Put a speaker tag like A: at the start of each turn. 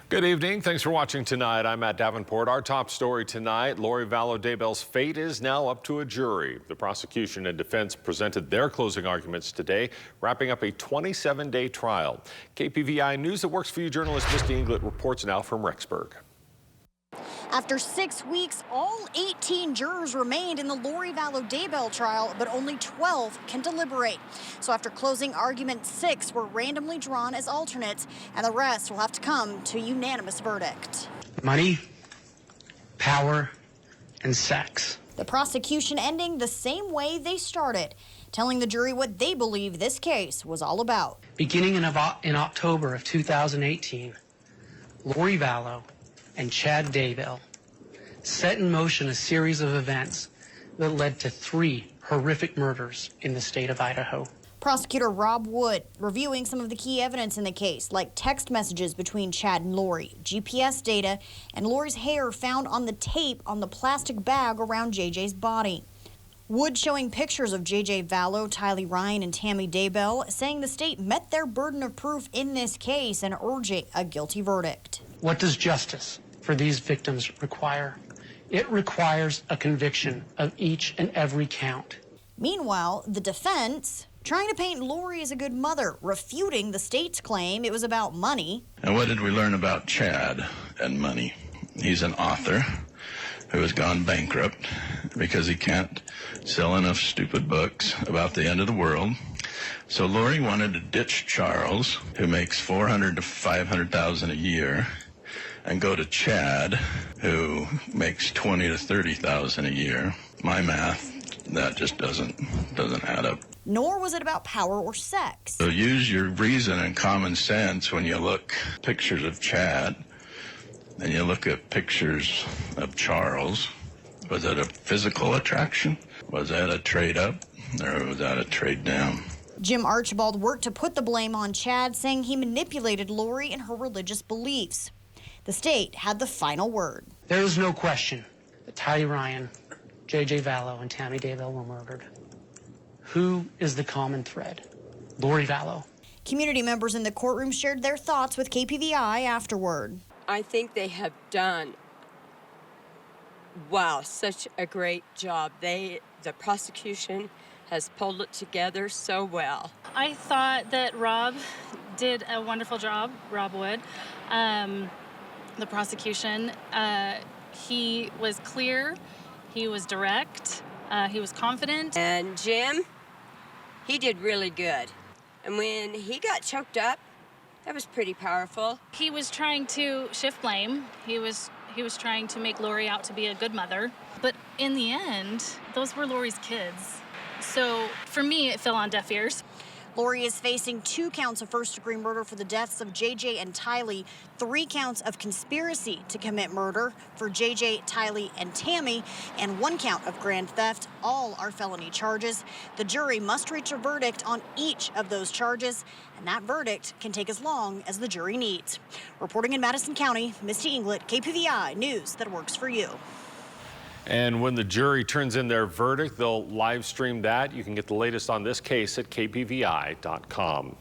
A: Good evening. Thanks for watching tonight. I'm Matt Davenport. Our top story tonight, Lori Vallow Daybell's fate is now up to a jury. The prosecution and defense presented their closing arguments today, wrapping up a 27-day trial. KPVI News That Works For You journalist Misty Englert reports now from Rexburg.
B: After 6 weeks, all 18 jurors remained in the Lori Vallow Daybell trial, but only 12 can deliberate. So after closing argument, 6 were randomly drawn as alternates, and the rest will have to come to a unanimous verdict.
C: Money, power, and sex.
B: The prosecution ending the same way they started, telling the jury what they believe this case was all about.
C: Beginning in October of 2018, Lori Vallow and Chad Daybell set in motion a series of events that led to 3 horrific murders in the state of Idaho.
B: Prosecutor Rob Wood reviewing some of the key evidence in the case, like text messages between Chad and Lori, GPS data, and Lori's hair found on the tape on the plastic bag around JJ's body. Wood showing pictures of JJ Vallow, Tylee Ryan, and Tammy Daybell, saying the state met their burden of proof in this case and urging a guilty verdict.
C: What does justice for these victims require? It requires a conviction of each and every count.
B: Meanwhile, the defense trying to paint Lori as a good mother, refuting the state's claim it was about money.
D: And what did we learn about Chad and money? He's an author who has gone bankrupt because he can't sell enough stupid books about the end of the world. So Lori wanted to ditch Charles, who makes $400,000 to $500,000 a year, and go to Chad, who makes $20,000 to $30,000 a year. My math, that just doesn't add up.
B: Nor was it about power or sex.
D: So use your reason and common sense when you look at pictures of Chad and you look at pictures of Charles. Was it a physical attraction? Was that a trade up, or was that a trade down?
B: Jim Archibald worked to put the blame on Chad, saying he manipulated Lori and her religious beliefs. The state had the final word.
C: There is no question that Tylee Ryan, JJ Vallow, and Tammy Daybell were murdered. Who is the common thread? Lori Vallow.
B: Community members in the courtroom shared their thoughts with KPVI afterward.
E: I think they have done, wow, such a great job. The prosecution has pulled it together so well.
F: I thought that Rob did a wonderful job, Rob Wood. The prosecution, he was clear, he was direct, he was confident.
E: And Jim, he did really good. And when he got choked up, that was pretty powerful.
F: He was trying to shift blame. He was trying to make Lori out to be a good mother. But in the end, those were Lori's kids. So for me, it fell on deaf ears.
B: Lori is facing 2 counts of first-degree murder for the deaths of JJ and Tylee, 3 counts of conspiracy to commit murder for JJ, Tylee, and Tammy, and 1 count of grand theft. All are felony charges. The jury must reach a verdict on each of those charges, and that verdict can take as long as the jury needs. Reporting in Madison County, Misty Englert, KPVI News That Works For You.
A: And when the jury turns in their verdict, they'll live stream that. You can get the latest on this case at kpvi.com.